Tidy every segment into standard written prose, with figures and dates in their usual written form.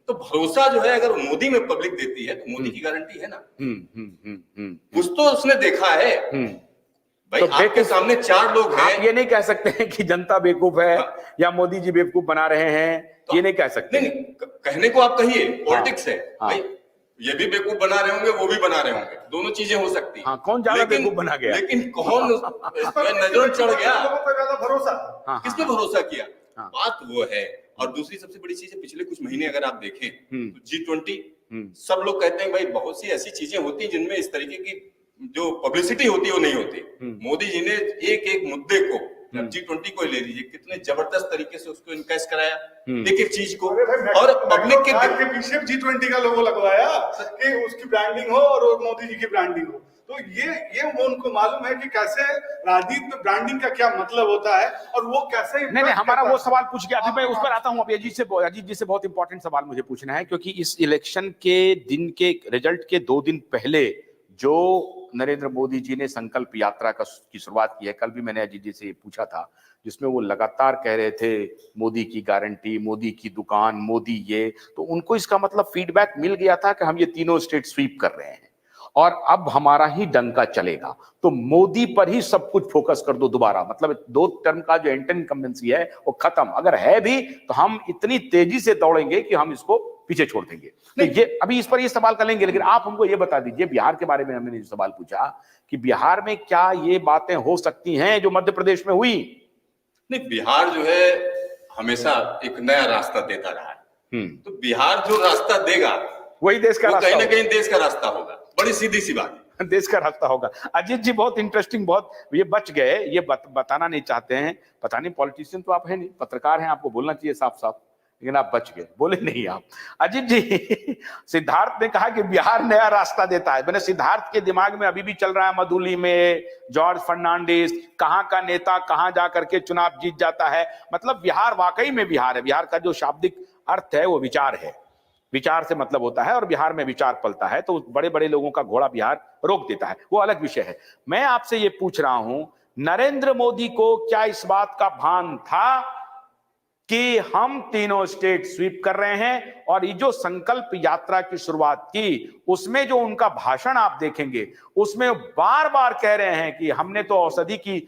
तो भरोसा जो है अगर मोदी में पब्लिक देती है तो मोदी की गारंटी है ना। कुछ तो उसने देखा है भाई। तो आपके सामने 4 लोग हैं। आप ये नहीं कह सकते हैं कि जनता बेवकूफ है या मोदी जी बेवकूफ बना रहे हैं, ये नहीं कह सकते। नहीं, कहने को आप कहिए, पॉलिटिक्स है भाई। ये भी बेवकूफ बना रहे होंगे, वो भी बना रहे होंगे, दोनों चीजें हो सकती हैं। कौन ज्यादा बेवकूफ बना गया? लेकिन कौन नजर चढ़ गया? भरोसा किस पे भरोसा किया? बात वो है। और दूसरी सबसे बड़ी चीज है, पिछले कुछ महीने अगर आप देखें तो G20 सब लोग कहते हैं भाई बहुत सी ऐसी चीजें होती हैं जिनमें इस तरीके की जो पब्लिसिटी होती है वो नहीं होती। मोदी जी ने एक एक मुद्दे को, G20 को ले लीजिए, कितने जबरदस्त तरीके से उसको इनकैश कराया एक एक चीज को। और पब्लिक के पीछे G20 का लोगो लगवाया कि उसकी ब्रांडिंग हो और मोदी जी की ब्रांडिंग हो। तो ये वो उनको मालूम है कि कैसे राजनीति में ब्रांडिंग का क्या मतलब होता है और वो कैसे नहीं, हमारा वो सवाल पूछ गया। अभी मैं उस पर आता हूँ। अभी अजीत जी से बहुत इंपॉर्टेंट सवाल मुझे पूछना है, क्योंकि इस इलेक्शन के दिन के रिजल्ट के 2 दिन पहले जो नरेंद्र मोदी जी ने संकल्प यात्रा की शुरुआत की है, कल भी मैंने अजीत जी से पूछा था, जिसमें वो लगातार कह रहे थे मोदी की गारंटी, मोदी की दुकान, मोदी ये, तो उनको इसका मतलब फीडबैक मिल गया था कि हम ये तीनों स्टेट स्वीप कर रहे हैं और अब हमारा ही डंका चलेगा, तो मोदी पर ही सब कुछ फोकस कर दो दोबारा। मतलब 2 टर्म का जो एंटी इनकम्बेंसी है वो खत्म, अगर है भी तो हम इतनी तेजी से दौड़ेंगे कि हम इसको पीछे छोड़ देंगे। तो ये अभी इस पर ये सवाल कर लेंगे, लेकिन आप हमको ये बता दीजिए, बिहार के बारे में हमने जो सवाल पूछा कि बिहार में क्या ये बातें हो सकती हैं जो मध्य प्रदेश में हुई? नहीं, बिहार जो है हमेशा एक नया रास्ता देता रहा है। तो बिहार जो रास्ता देगा वही देश का रास्ता, कहीं ना कहीं देश का रास्ता होगा। बड़ी सीधी सी बात है, देश का रास्ता होगा। अजीत जी बहुत इंटरेस्टिंग, बहुत ये बच गए, ये बताना नहीं चाहते हैं, पता नहीं, पॉलिटिशियन तो आप है नहीं, पत्रकार हैं, आपको बोलना चाहिए साफ साफ, लेकिन आप बच गए, बोले नहीं आप। अजीत जी, सिद्धार्थ ने कहा कि बिहार नया रास्ता देता है। मैंने सिद्धार्थ के दिमाग में अभी भी चल रहा है मधुली में जॉर्ज फर्नांडिस, कहाँ का नेता कहाँ जा करके चुनाव जीत जाता है। मतलब बिहार वाकई में बिहार है। बिहार का जो शाब्दिक अर्थ है वो विचार है, विचार से मतलब होता है, और बिहार में विचार पलता है, तो बड़े बड़े लोगों का घोड़ा बिहार रोक देता है, वो अलग विषय है। मैं आपसे ये पूछ रहा हूं, नरेंद्र मोदी को क्या इस बात का भान था कि हम तीनों स्टेट स्वीप कर रहे हैं? और ये जो संकल्प यात्रा की शुरुआत की, उसमें जो उनका भाषण आप देखेंगे, उसमें बार बार कह रहे हैं कि हमने तो औषधि की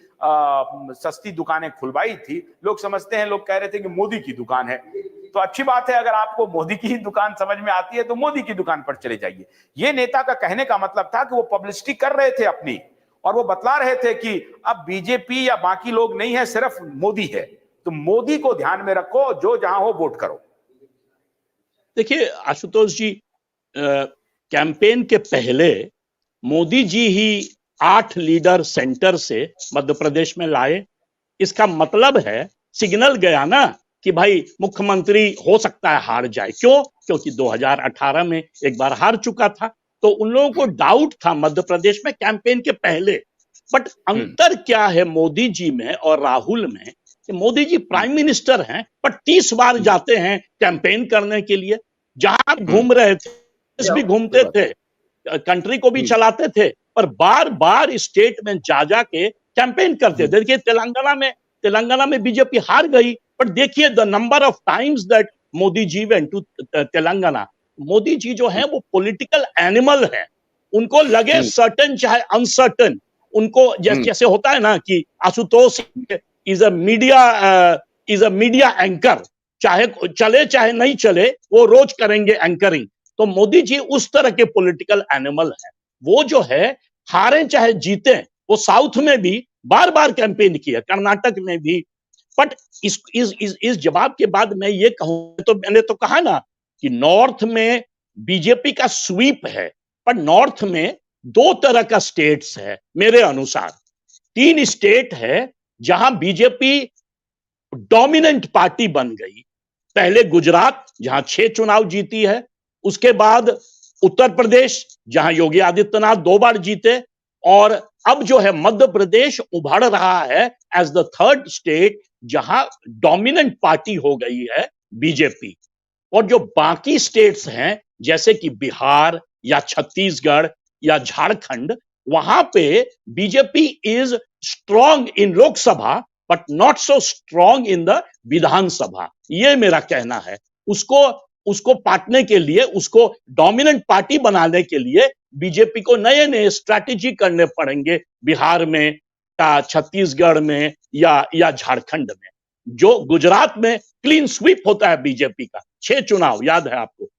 सस्ती दुकानें खुलवाई थी। लोग समझते हैं, लोग कह रहे थे कि मोदी की दुकान है। तो अच्छी बात है, अगर आपको मोदी की दुकान समझ में आती है तो मोदी की दुकान पर चले जाइए। ये नेता का कहने का मतलब था कि वो पब्लिसिटी कर रहे थे अपनी, और वो बतला रहे थे कि अब बीजेपी या बाकी लोग नहीं है, सिर्फ मोदी है। तो मोदी को ध्यान में रखो, जो जहां हो वोट करो। देखिए आशुतोष जी, कैंपेन के पहले मोदी जी ही 8 लीडर सेंटर से मध्य प्रदेश में लाए। इसका मतलब है, सिग्नल गया ना कि भाई मुख्यमंत्री हो सकता है हार जाए। क्यों? क्योंकि 2018 में एक बार हार चुका था, तो उन लोगों को डाउट था मध्य प्रदेश में कैंपेन के पहले। बट अंतर क्या है मोदी जी में और राहुल में, कि मोदी जी प्राइम मिनिस्टर हैं पर 30 बार जाते हैं कैंपेन करने के लिए। जहां घूम रहे थे भी घूमते थे, कंट्री को भी चलाते थे, पर बार बार स्टेट में जा के कैंपेन करते थे। देखिए तेलंगाना में बीजेपी हार गई, बट देखिए the number of times that Modi ji went to Telangana. Modi ji जो है वो पॉलिटिकल एनिमल है। उनको लगे सर्टन चाहे अनसर्टन, उनको जैसे होता है ना कि Ashutosh is a media anchor, चाहे चले चाहे नहीं चले वो रोज करेंगे एंकरिंग। तो मोदी जी उस तरह के पॉलिटिकल एनिमल है। वो जो है हारे चाहे जीते, वो साउथ में भी बार बार कैंपेन किया, कर्नाटक में भी। बट इस जवाब के बाद मैं ये कहूं, तो मैंने तो कहा ना कि नॉर्थ में बीजेपी का स्वीप है, पर नॉर्थ में 2 तरह का स्टेट्स है मेरे अनुसार। 3 स्टेट है जहां बीजेपी डोमिनेंट पार्टी बन गई। पहले गुजरात, जहां 6 चुनाव जीती है, उसके बाद उत्तर प्रदेश, जहां योगी आदित्यनाथ 2 बार जीते, और अब जो है मध्य प्रदेश उभर रहा है एज द 3rd स्टेट जहां डोमिनेंट पार्टी हो गई है बीजेपी। और जो बाकी स्टेट्स हैं जैसे कि बिहार या छत्तीसगढ़ या झारखंड, वहां पे BJP is strong in Lok Sabha but not so strong in the Vidhan Sabha. ये मेरा कहना है। उसको उसको पाटने के लिए, उसको डोमिनेंट पार्टी बनाने के लिए बीजेपी को नए नए स्ट्रैटेजी करने पड़ेंगे, बिहार में या छत्तीसगढ़ में या झारखंड में। जो गुजरात में क्लीन स्वीप होता है बीजेपी का, 6 चुनाव याद है आपको,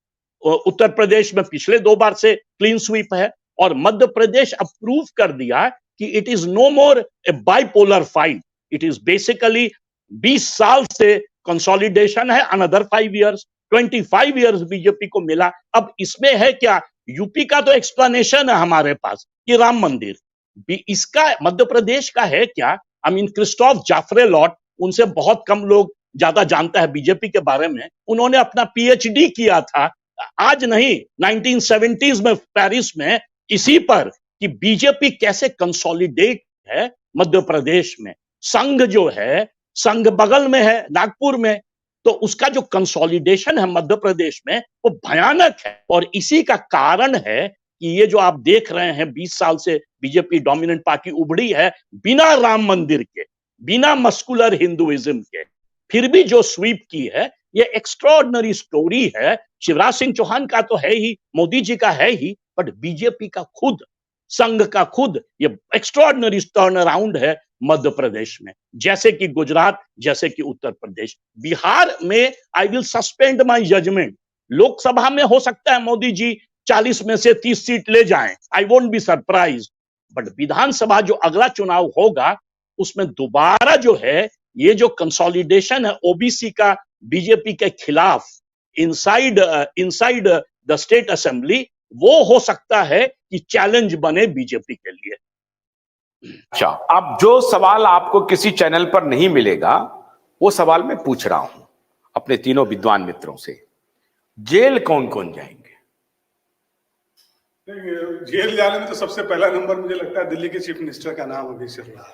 उत्तर प्रदेश में पिछले 2 बार से क्लीन स्वीप है, और मध्य प्रदेश अब प्रूव कर दिया कि it is no more a bipolar fight, it is basically 20 साल से कंसोलिडेशन है, अनदर 5 इयर्स, 25 इयर्स बीजेपी को मिला। अब इसमें है क्या, यूपी का तो एक्सप्लेनेशन है हमारे पास कि राम मंदिर, इसका मध्य प्रदेश का है क्या? आई मीन क्रिस्टोफ जाफरेलॉट, उनसे बहुत कम लोग ज्यादा जानता है बीजेपी के बारे में, उन्होंने अपना पीएचडी किया था आज नहीं 1970s में पेरिस में, इसी पर कि बीजेपी कैसे कंसोलिडेट है मध्य प्रदेश में। संघ जो है, संघ बगल में है नागपुर में, तो उसका जो कंसोलिडेशन है मध्य प्रदेश में वो भयानक है। और इसी का कारण है कि ये जो आप देख रहे हैं 20 साल से बीजेपी डोमिनेंट पार्टी उभरी है बिना राम मंदिर के, बिना मस्कुलर हिंदुइज्म के, फिर भी जो स्वीप की है, ये एक्स्ट्राऑर्डिनरी स्टोरी है। शिवराज सिंह चौहान का तो है ही, मोदी जी का है ही, बट बीजेपी का खुद, संघ का खुद ये एक्स्ट्राऑर्डिनरी टर्न अराउंड है मध्य प्रदेश में, जैसे कि गुजरात, जैसे कि उत्तर प्रदेश। बिहार में I will suspend my judgement, Lok Sabha में हो सकता है मोदी जी 40 में से 30 सीट ले जाएं, I won't be surprise, but Vidhan Sabha जो अगला चुनाव होगा उसमें दोबारा जो है ये जो कंसोलिडेशन है ओबीसी का बीजेपी के खिलाफ इनसाइड द स्टेट असेंबली, वो हो सकता है कि चैलेंज बने बीजेपी के लिए। अच्छा, अब जो सवाल आपको किसी चैनल पर नहीं मिलेगा वो सवाल मैं पूछ रहा हूं अपने तीनों विद्वान मित्रों से, जेल कौन कौन जाएंगे? जेल जाने में तो सबसे पहला नंबर मुझे लगता है दिल्ली के चीफ मिनिस्टर का नाम अभी चल रहा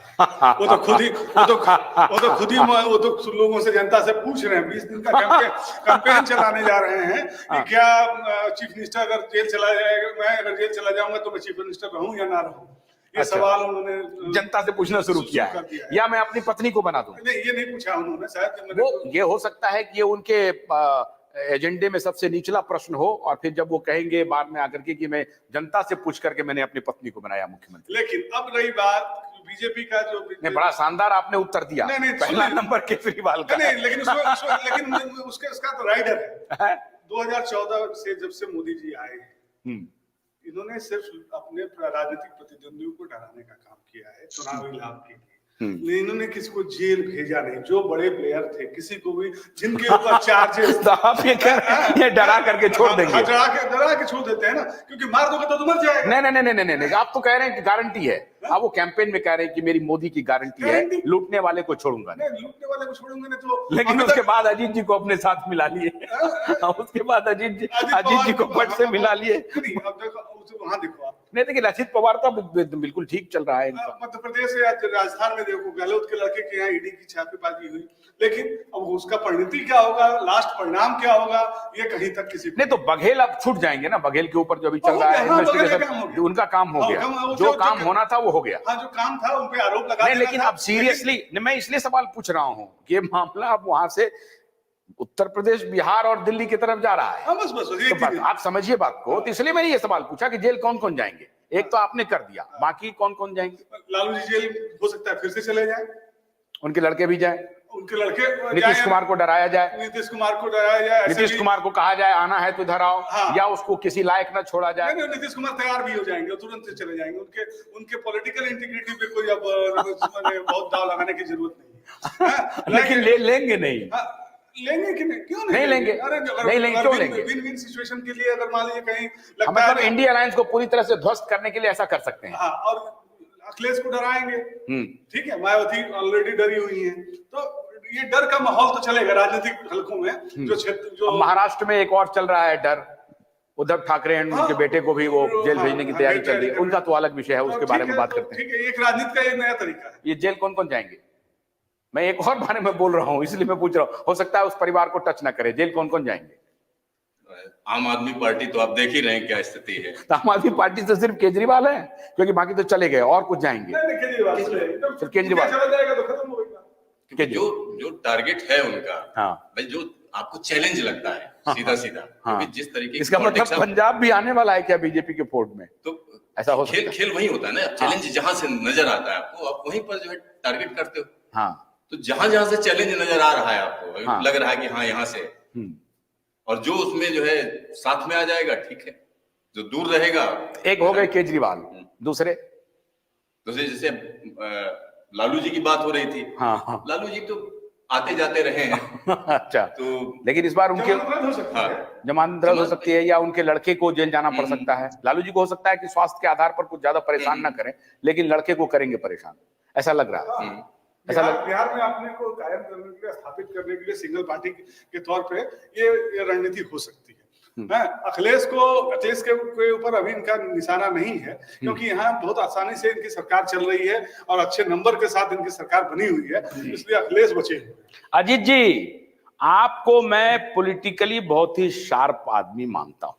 है। वो तो खुद ही लोगों से, जनता से पूछ रहे हैं, 20 दिन का कैंपेन चलाने जा रहे हैं कि क्या चीफ मिनिस्टर अगर जेल चला जाएगा, मैं अगर जेल चला जाऊंगा तो मैं चीफ मिनिस्टर रहूं या ना रहूं, ये अच्छा, सवाल उन्होंने जनता से पूछना शुरू किया है। या मैं अपनी पत्नी को बना दूं? नहीं, ये नहीं पूछा उन्होंने, शायद वो ये हो सकता है कि ये उनके एजेंडे में सबसे निचला प्रश्न हो, और फिर जब वो कहेंगे बाद में आकर के कि मैं जनता से पूछ करके मैंने अपनी पत्नी को बनाया मुख्यमंत्री। लेकिन अब रही बात बीजेपी का, जो नहीं, बड़ा शानदार आपने उत्तर दिया। नहीं, पहला नंबर केजरीवाल का नहीं, लेकिन उसका तो राइडर है। 2014 से जब से मोदी जी आए, इन्होंने सिर्फ अपने राजनीतिक प्रतिद्वंदियों को डराने का काम किया है, चुनावी लाभ के लिए। इन्होंने किसी को जेल भेजा नहीं, जो बड़े प्लेयर थे किसी को भी जिनके ऊपर चार्जेस तो आप ये डरा करके छोड़ देंगे? डरा के छोड़ देते हैं ना, क्योंकि मार दोगे तो मर जाएगा। नहीं, आप तो कह रहे हैं कि गारंटी है, आप वो कैंपेन में कह रहे हैं कि मेरी मोदी की गारंटी है, लूटने वाले को छोड़ूंगा नहीं। लूटने वाले को छोड़ूंगे नहीं तो, लेकिन उसके बाद अजीत जी को अपने साथ मिला लिए। उसके बाद अजीत जी को पट से मिला लिए। अब देखो, वहां देखो आप, नहीं, देखिए अजित पवार तो बिल्कुल ठीक चल रहा है इनका। मध्य प्रदेश से राजस्थान में देखो, गहलोत के लड़के के यहाँ ईडी की छापेमारी हुई, लेकिन अब उसका परिणति क्या होगा, लास्ट परिणाम क्या होगा, ये कहीं तक किसी को नहीं। तो बघेल अब छूट जाएंगे ना, बघेल के ऊपर जो अभी चल रहा है इन्वेस्टिगेशन, उनका काम हो गया, जो काम होना था वो हो गया। हाँ, जो काम था उन पे आरोप लगा। नहीं, लेकिन अब सीरियसली मैं इसलिए सवाल पूछ रहा हूँ, ये मामला अब वहां से उत्तर प्रदेश, बिहार और दिल्ली की तरफ जा रहा है। बस तो आप समझिए बात को, तो इसलिए मैंने ये सवाल पूछा कि जेल कौन कौन जाएंगे। एक तो आपने कर दिया, बाकी कौन कौन जाएंगे? लालू जी जेल हो सकता है फिर से चले जाए, उनके लड़के भी जाए, उनके लड़के नीतीश कुमार को डराया जाए, नीतीश कुमार को डराया जाए, नीतीश कुमार को कहा जाए आना है तो इधर आओ, हाँ, या उसको किसी लायक न छोड़ा जाए। नहीं, नीतीश कुमार तैयार भी हो जाएंगे, तुरंत से चले जाएंगे। उनके पॉलिटिकल इंटीग्रिटी पे कोई अब बहुत दाव लगाने की जरूरत नहीं है। लेकिन लेंगे नहीं, लेंगे कि नहीं, क्यों नहीं लेंगे? नहीं लेंगे, क्यों लेंगे? विन विन सिचुएशन के लिए अगर मान लीजिए कहीं लगता मतलब है इंडिया अलायंस को पूरी तरह से ध्वस्त करने के लिए ऐसा कर सकते हैं। हाँ, और अखिलेश को डराएंगे, ठीक है, मायावती ऑलरेडी डरी हुई है, तो ये डर का माहौल तो चलेगा राजनीतिक हलकों में। जो क्षेत्र, जो महाराष्ट्र में एक और चल रहा है डर, उद्धव ठाकरे एंड उनके बेटे को भी वो जेल भेजने की तैयारी चल रही है, उनका तो अलग विषय है, उसके बारे में बात करते हैं। ठीक है, एक राजनीति का एक नया तरीका है। ये जेल कौन कौन जाएंगे? मैं एक और बारे में बोल रहा हूँ, इसलिए मैं पूछ रहा हूँ, हो सकता है उस परिवार को टच ना करे। जेल कौन कौन जाएंगे? आम आदमी पार्टी तो आप देख ही रहे हैं क्या स्थिति है। तो आम आदमी पार्टी से सिर्फ केजरीवाल है, क्योंकि बाकी तो चले गए, और कुछ जाएंगे? केजरीवाल चला जाएगा तो खत्म हो गया। जो टारगेट है उनका, हाँ, भाई जो आपको चैलेंज लगता है, सीधा सीधा, क्योंकि जिस तरीके की इसका मतलब politics अब- पंजाब भी आने वाला है क्या बीजेपी के फोर्ट में? तो ऐसा हो खेल सकता है। खेल वही होता है ना, चैलेंज जहां से नजर आता है आपको, आप वहीं पर जो है टारगेट करते हो। हाँ तो जहां जहां से चैलेंज नजर आ रहा है आपको, हाँ। लग रहा है कि हाँ यहाँ से, और जो उसमें जो है साथ में आ जाएगा ठीक है, जो दूर रहेगा। एक हो गए केजरीवाल, दूसरे दूसरे जैसे लालू जी की बात हो रही थी। हाँ। लालू जी तो आते जाते रहे हैं। अच्छा, तो लेकिन इस बार उनके जमानत रद्द हो सकती है। हाँ, जमानत रद्द हो सकती है या उनके लड़के को जेल जाना पड़ सकता है। लालू जी को हो सकता है कि स्वास्थ्य के आधार पर कुछ ज्यादा परेशान ना करें, लेकिन लड़के को करेंगे परेशान, ऐसा लग रहा है। ऐसा बिहार में अपने को कायम करने के लिए, स्थापित करने के लिए सिंगल पार्टी के तौर पे ये रणनीति हो सकती है। अखिलेश के ऊपर अभी इनका निशाना नहीं है, क्योंकि यहाँ बहुत आसानी से इनकी सरकार चल रही है और अच्छे नंबर के साथ इनकी सरकार बनी हुई है, इसलिए अखिलेश बचे हुए हैं। अजीत जी, आपको मैं पॉलिटिकली बहुत ही शार्प आदमी मानता हूं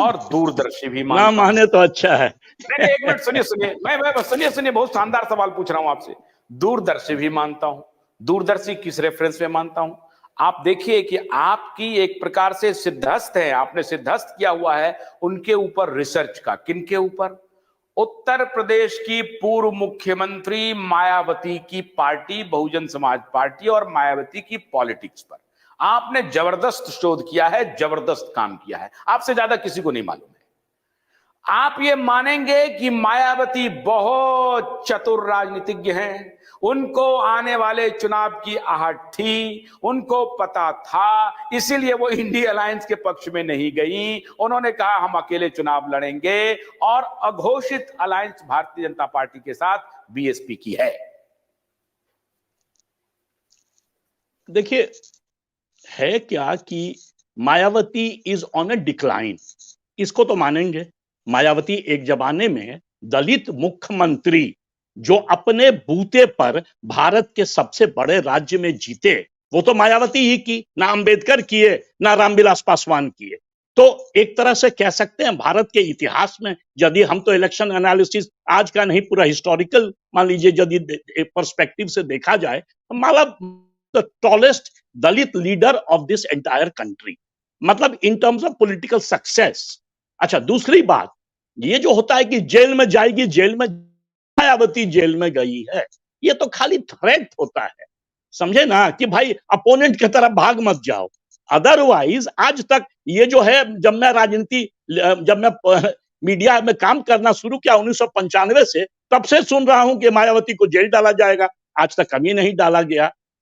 और दूरदर्शी भी मानता ना हूं। माने तो अच्छा है। नहीं, एक मिनट सुनिए, मैं सुनिए, बहुत शानदार सवाल पूछ रहा हूं आपसे। दूरदर्शी भी मानता हूं। दूरदर्शी किस रेफरेंस में मानता हूं? आप देखिए कि आपकी एक प्रकार से सिद्धहस्त है, आपने सिद्धहस्त किया हुआ है उनके ऊपर रिसर्च का। किनके ऊपर? उत्तर प्रदेश की पूर्व मुख्यमंत्री मायावती की पार्टी बहुजन समाज पार्टी और मायावती की पॉलिटिक्स पर आपने जबरदस्त शोध किया है, जबरदस्त काम किया है, आपसे ज्यादा किसी को नहीं मालूम है। आप ये मानेंगे कि मायावती बहुत चतुर राजनीतिज्ञ हैं, उनको आने वाले चुनाव की आहट थी, उनको पता था, इसीलिए वो इंडिया अलायंस के पक्ष में नहीं गई। उन्होंने कहा हम अकेले चुनाव लड़ेंगे और अघोषित अलायंस भारतीय जनता पार्टी के साथ बीएसपी की है। देखिए, है क्या कि Mayawati is on a decline, इसको तो मानेंगे। मायावती एक जमाने में दलित मुख्यमंत्री जो अपने बूते पर भारत के सबसे बड़े राज्य में जीते, वो तो मायावती ही की, ना अंबेडकर किए ना रामविलास पासवान किए। तो एक तरह से कह सकते हैं भारत के इतिहास में, यदि हम तो इलेक्शन एनालिसिस आज का नहीं, पूरा हिस्टोरिकल मान लीजिए, यदि पर्सपेक्टिव से देखा जाए, the tallest Dalit leader of this entire country, मतलब in terms of political success. अच्छा, दूसरी बात ये जो होता है कि जेल में जाएगी, जेल में, मायावती जेल में गई है, ये तो खाली थ्रेट होता है, समझे ना, कि भाई अपोनेंट की तरफ भाग मत जाओ। अदरवाइज आज तक ये जो है, जब मैं मीडिया में काम करना शुरू किया 1995 से, तब से सुन रहा हूं कि मायावती को जेल डाला जाएगा, आज तक कभी नहीं डाला गया।